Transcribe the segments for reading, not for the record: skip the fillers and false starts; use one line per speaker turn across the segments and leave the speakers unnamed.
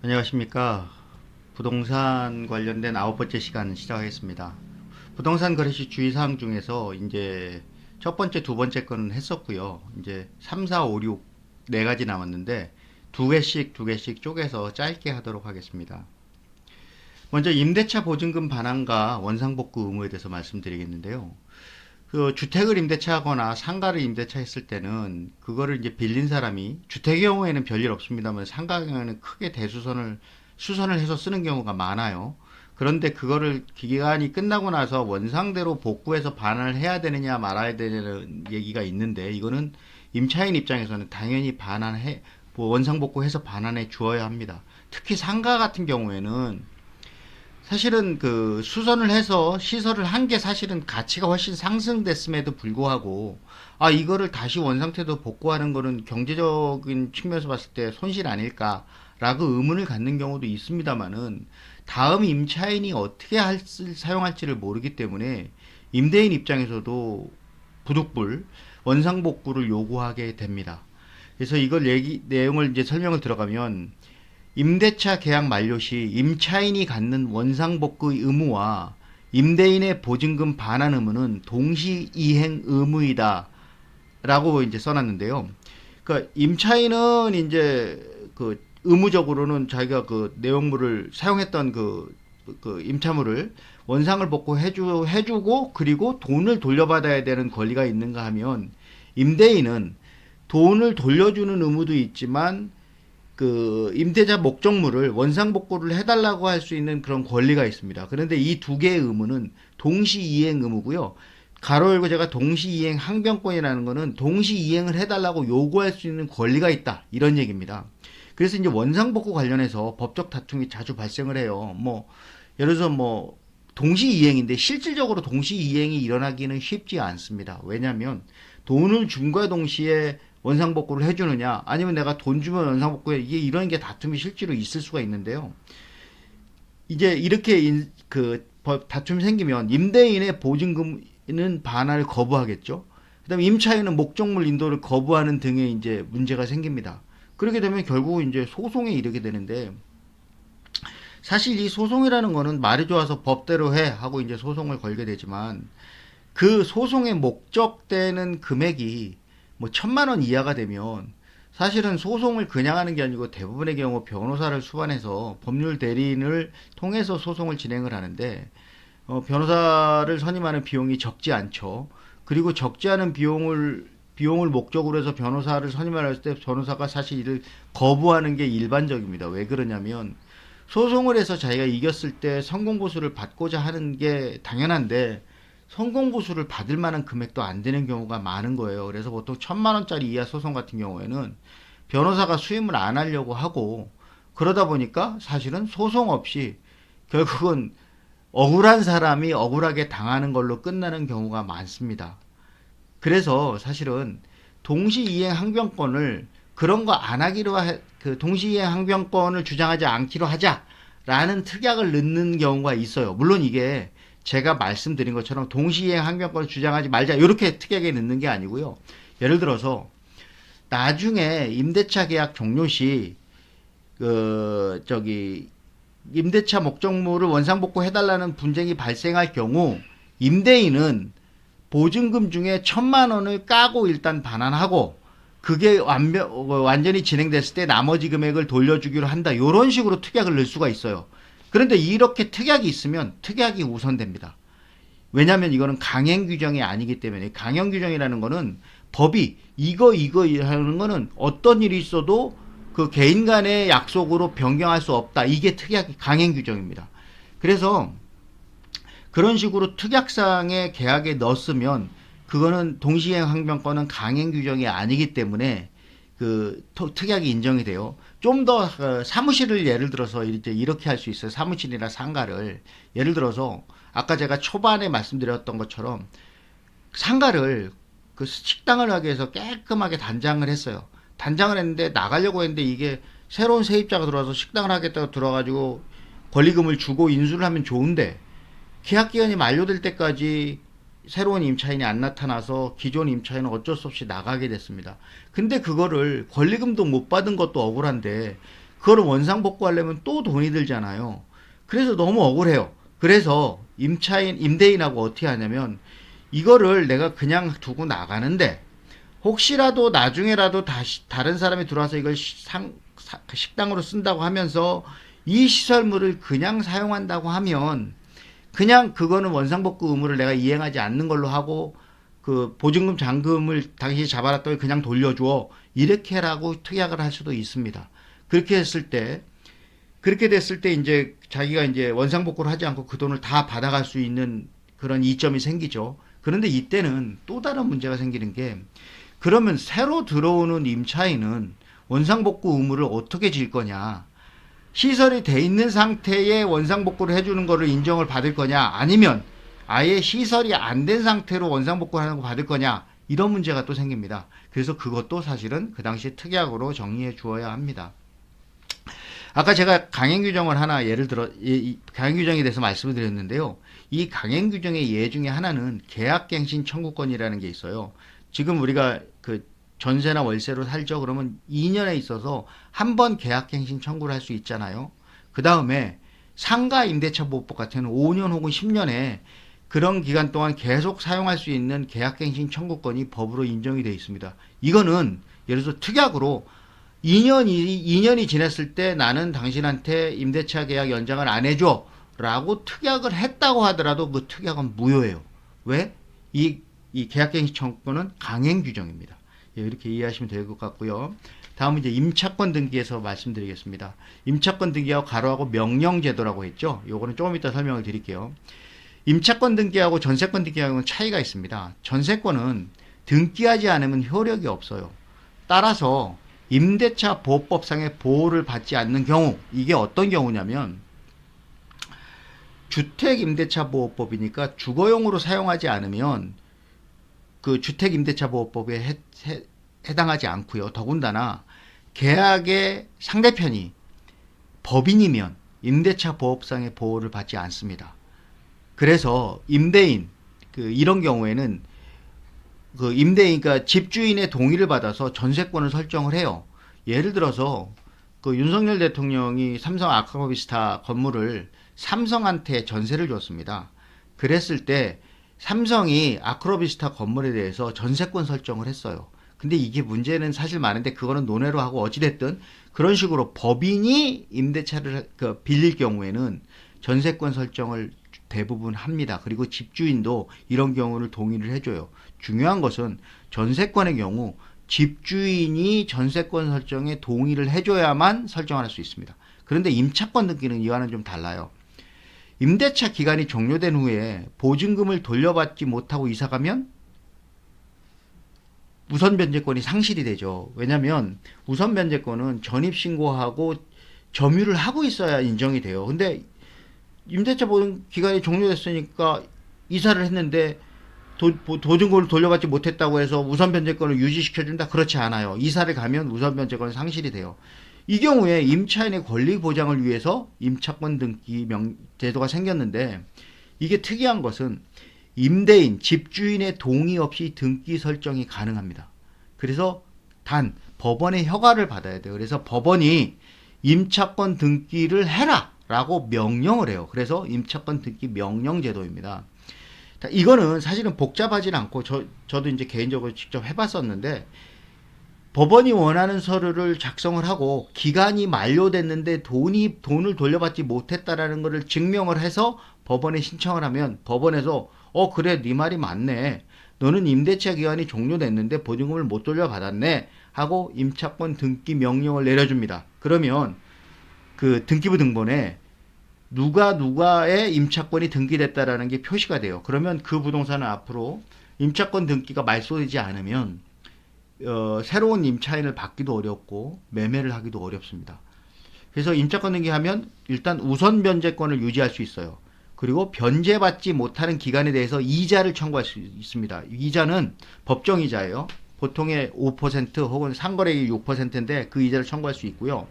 안녕하십니까. 부동산 관련된 9번째 시간 시작하겠습니다. 부동산 거래시 주의사항 중에서 이제 첫 번째, 두 번째 거는 했었고요. 이제 3, 4, 5, 6 네 가지 남았는데 두 개씩 쪼개서 짧게 하도록 하겠습니다. 먼저 임대차 보증금 반환과 원상복구 의무에 대해서 말씀드리겠는데요. 그 주택을 임대차하거나 상가를 임대차했을 때는 그거를 이제 빌린 사람이 주택의 경우에는 별일 없습니다만 상가 경우에는 크게 수선을 해서 쓰는 경우가 많아요. 그런데 그거를 기간이 끝나고 나서 원상대로 복구해서 반환을 해야 되느냐 말아야 되느냐는 얘기가 있는데, 이거는 임차인 입장에서는 당연히 원상복구해서 반환해 주어야 합니다. 특히 상가 같은 경우에는 사실은 그 수선을 해서 시설을 한 게 사실은 가치가 훨씬 상승됐음에도 불구하고, 이거를 다시 원상태도 복구하는 거는 경제적인 측면에서 봤을 때 손실 아닐까라고 의문을 갖는 경우도 있습니다만은, 다음 임차인이 어떻게 사용할지를 모르기 때문에 임대인 입장에서도 부득불 원상복구를 요구하게 됩니다. 그래서 이걸 내용을 이제 설명을 들어가면, 임대차 계약 만료 시 임차인이 갖는 원상복구 의무와 임대인의 보증금 반환 의무는 동시 이행 의무이다 라고 이제 써놨는데요. 그러니까 임차인은 이제 그 의무적으로는 자기가 그 내용물을 사용했던 그 임차물을 원상을 해주고 그리고 돈을 돌려받아야 되는 권리가 있는가 하면, 임대인은 돈을 돌려주는 의무도 있지만 그 임대차 목적물을 원상복구를 해달라고 할 수 있는 그런 권리가 있습니다. 그런데 이 두 개의 의무는 동시이행 의무고요. 가로 열고 제가 동시이행 항변권이라는 거는 동시이행을 해달라고 요구할 수 있는 권리가 있다, 이런 얘기입니다. 그래서 이제 원상복구 관련해서 법적 다툼이 자주 발생을 해요. 예를 들어서 동시이행인데 실질적으로 동시이행이 일어나기는 쉽지 않습니다. 왜냐하면 돈을 줌과 동시에 원상복구를 해주느냐, 아니면 내가 돈 주면 원상복구해, 이게 이런 게 다툼이 실제로 있을 수가 있는데요. 이제 이렇게 다툼이 생기면 임대인의 보증금은 반환을 거부하겠죠. 그다음에 임차인은 목적물 인도를 거부하는 등의 이제 문제가 생깁니다. 그렇게 되면 결국 이제 소송에 이르게 되는데, 사실 이 소송이라는 거는 말이 좋아서 법대로 해 하고 이제 소송을 걸게 되지만, 그 소송의 목적되는 금액이 1,000만 원 이하가 되면 사실은 소송을 그냥 하는 게 아니고 대부분의 경우 변호사를 수반해서 법률 대리인을 통해서 소송을 진행을 하는데, 변호사를 선임하는 비용이 적지 않죠. 그리고 적지 않은 비용을 목적으로 해서 변호사를 선임할 때 변호사가 사실 이를 거부하는 게 일반적입니다. 왜 그러냐면, 소송을 해서 자기가 이겼을 때 성공보수를 받고자 하는 게 당연한데 성공보수를 받을 만한 금액도 안 되는 경우가 많은 거예요. 그래서 보통 1,000만 원짜리 이하 소송 같은 경우에는 변호사가 수임을 안 하려고 하고, 그러다 보니까 사실은 소송 없이 결국은 억울한 사람이 억울하게 당하는 걸로 끝나는 경우가 많습니다. 그래서 사실은 동시이행 항변권을 그런 거 안 하기로 동시이행 항변권을 주장하지 않기로 하자라는 특약을 넣는 경우가 있어요. 물론 이게 제가 말씀드린 것처럼 동시이행 항변권을 주장하지 말자 이렇게 특약에 넣는 게 아니고요. 예를 들어서 나중에 임대차 계약 종료 시 임대차 목적물을 원상복구 해달라는 분쟁이 발생할 경우, 임대인은 보증금 중에 1,000만 원을 까고 일단 반환하고, 그게 완전히 진행됐을 때 나머지 금액을 돌려주기로 한다, 이런 식으로 특약을 넣을 수가 있어요. 그런데 이렇게 특약이 있으면 특약이 우선됩니다. 왜냐하면 이거는 강행 규정이 아니기 때문에. 강행 규정이라는 거는 법이 이거 하는 거는 어떤 일이 있어도 그 개인 간의 약속으로 변경할 수 없다, 이게 강행 규정입니다. 그래서 그런 식으로 특약상의 계약에 넣었으면 그거는 동시행 항변권은 강행 규정이 아니기 때문에 그 특약이 인정이 돼요. 좀 더 사무실을 예를 들어서 이제 이렇게 할 수 있어요. 사무실이나 상가를 예를 들어서 아까 제가 초반에 말씀드렸던 것처럼 상가를 그 식당을 하기 위해서 깔끔하게 단장을 했어요. 단장을 했는데 나가려고 했는데 이게 새로운 세입자가 들어와서 식당을 하겠다고 들어가지고 권리금을 주고 인수를 하면 좋은데, 계약 기간이 만료될 때까지 새로운 임차인이 안 나타나서 기존 임차인은 어쩔 수 없이 나가게 됐습니다. 근데 그거를 권리금도 못 받은 것도 억울한데 그걸 원상복구하려면 또 돈이 들잖아요. 그래서 너무 억울해요. 그래서 임대인하고 어떻게 하냐면 이거를 내가 그냥 두고 나가는데 혹시라도 나중에라도 다른 사람이 들어와서 이걸 식당으로 쓴다고 하면서 이 시설물을 그냥 사용한다고 하면 그냥 그거는 원상복구 의무를 내가 이행하지 않는 걸로 하고 그 보증금 잔금을 당신이 잡아놨더니 그냥 돌려줘 이렇게라고 특약을 할 수도 있습니다. 그렇게 됐을 때 이제 자기가 이제 원상복구를 하지 않고 그 돈을 다 받아갈 수 있는 그런 이점이 생기죠. 그런데 이때는 또 다른 문제가 생기는 게 그러면 새로 들어오는 임차인은 원상복구 의무를 어떻게 질 거냐? 시설이 돼 있는 상태에 원상복구를 해주는 거를 인정을 받을 거냐? 아니면 아예 시설이 안 된 상태로 원상복구를 하는 거 받을 거냐? 이런 문제가 또 생깁니다. 그래서 그것도 사실은 그 당시 특약으로 정리해 주어야 합니다. 아까 제가 강행규정을 하나 예를 들어 강행규정에 대해서 말씀을 드렸는데요. 이 강행규정의 예 중에 하나는 계약갱신 청구권이라는 게 있어요. 지금 우리가 그 전세나 월세로 살죠. 그러면 2년에 있어서 한 번 계약갱신 청구를 할 수 있잖아요. 그 다음에 상가 임대차 보호법 같은 5년 혹은 10년에 그런 기간 동안 계속 사용할 수 있는 계약갱신 청구권이 법으로 인정이 되어 있습니다. 이거는 예를 들어서 특약으로 2년이 지났을 때 나는 당신한테 임대차 계약 연장을 안 해줘 라고 특약을 했다고 하더라도 그 특약은 무효예요. 왜? 이 계약갱신 청구권은 강행 규정입니다. 이렇게 이해하시면 될 것 같고요. 다음은 이제 임차권 등기에서 말씀드리겠습니다. 임차권 등기하고 가로하고 명령제도라고 했죠. 요거는 조금 이따 설명을 드릴게요. 임차권 등기하고 전세권 등기하고는 차이가 있습니다. 전세권은 등기하지 않으면 효력이 없어요. 따라서 임대차 보호법상의 보호를 받지 않는 경우, 이게 어떤 경우냐면 주택임대차보호법이니까 주거용으로 사용하지 않으면 그 주택임대차보호법에 해당하지 않고요. 더군다나 계약의 상대편이 법인이면 임대차보호법상의 보호를 받지 않습니다. 그래서 임대인 이런 경우에는 그 임대인과 집주인의 동의를 받아서 전세권을 설정을 해요. 예를 들어서 그 윤석열 대통령이 삼성 아크로비스타 건물을 삼성한테 전세를 줬습니다. 그랬을 때 삼성이 아크로비스타 건물에 대해서 전세권 설정을 했어요. 근데 이게 문제는 사실 많은데 그거는 논외로 하고 어찌됐든 그런 식으로 법인이 임대차를 빌릴 경우에는 전세권 설정을 대부분 합니다. 그리고 집주인도 이런 경우를 동의를 해줘요. 중요한 것은 전세권의 경우 집주인이 전세권 설정에 동의를 해줘야만 설정을 할 수 있습니다. 그런데 임차권 등기는 이와는 좀 달라요. 임대차 기간이 종료된 후에 보증금을 돌려받지 못하고 이사가면 우선 변제권이 상실이 되죠. 왜냐하면 우선 변제권은 전입신고하고 점유를 하고 있어야 인정이 돼요. 근데 임대차 보증 기간이 종료됐으니까 이사를 했는데 보증금을 돌려받지 못했다고 해서 우선 변제권을 유지시켜준다? 그렇지 않아요. 이사를 가면 우선 변제권은 상실이 돼요. 이 경우에 임차인의 권리 보장을 위해서 임차권 등기 제도가 생겼는데 이게 특이한 것은 임대인, 집주인의 동의 없이 등기 설정이 가능합니다. 그래서 단 법원의 허가를 받아야 돼요. 그래서 법원이 임차권 등기를 해라 라고 명령을 해요. 그래서 임차권 등기 명령 제도입니다. 이거는 사실은 복잡하지는 않고 저도 이제 개인적으로 직접 해봤었는데 법원이 원하는 서류를 작성을 하고 기간이 만료됐는데 돈을 돌려받지 못했다라는 것을 증명을 해서 법원에 신청을 하면 법원에서 그래 네 말이 맞네. 너는 임대차 기간이 종료됐는데 보증금을 못 돌려받았네 하고 임차권 등기 명령을 내려줍니다. 그러면 그 등기부 등본에 누가의 임차권이 등기됐다라는 게 표시가 돼요. 그러면 그 부동산은 앞으로 임차권 등기가 말소되지 않으면 새로운 임차인을 받기도 어렵고 매매를 하기도 어렵습니다. 그래서 임차권 등기하면 일단 우선 변제권을 유지할 수 있어요. 그리고 변제받지 못하는 기간에 대해서 이자를 청구할 수 있습니다. 이자는 법정이자예요. 보통의 5% 혹은 상거래액이 6%인데 그 이자를 청구할 수 있고요.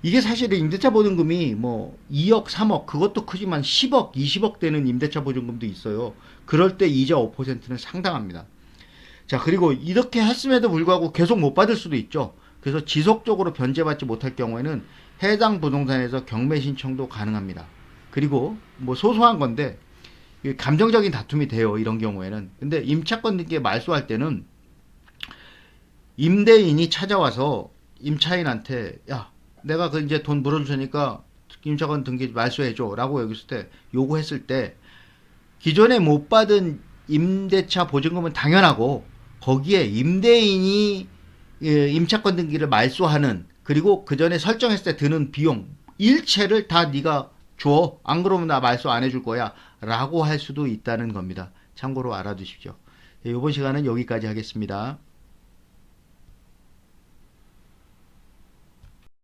이게 사실 임대차 보증금이 뭐 2억, 3억 그것도 크지만 10억, 20억 되는 임대차 보증금도 있어요. 그럴 때 이자 5%는 상당합니다. 자, 그리고 이렇게 했음에도 불구하고 계속 못 받을 수도 있죠. 그래서 지속적으로 변제받지 못할 경우에는 해당 부동산에서 경매 신청도 가능합니다. 그리고 뭐 소소한 건데 감정적인 다툼이 돼요. 이런 경우에는. 근데 임차권 등기에 말소할 때는 임대인이 찾아와서 임차인한테 야, 내가 그 이제 돈 물어줄 테니까 임차권 등기 말소해줘 라고 여겼을 때 요구했을 때 기존에 못 받은 임대차 보증금은 당연하고 거기에 임대인이 임차권 등기를 말소하는 그리고 그 전에 설정했을 때 드는 비용 일체를 다 네가 줘. 안 그러면 나 말소 안 해줄 거야 라고 할 수도 있다는 겁니다. 참고로 알아두십시오. 이번 시간은 여기까지 하겠습니다.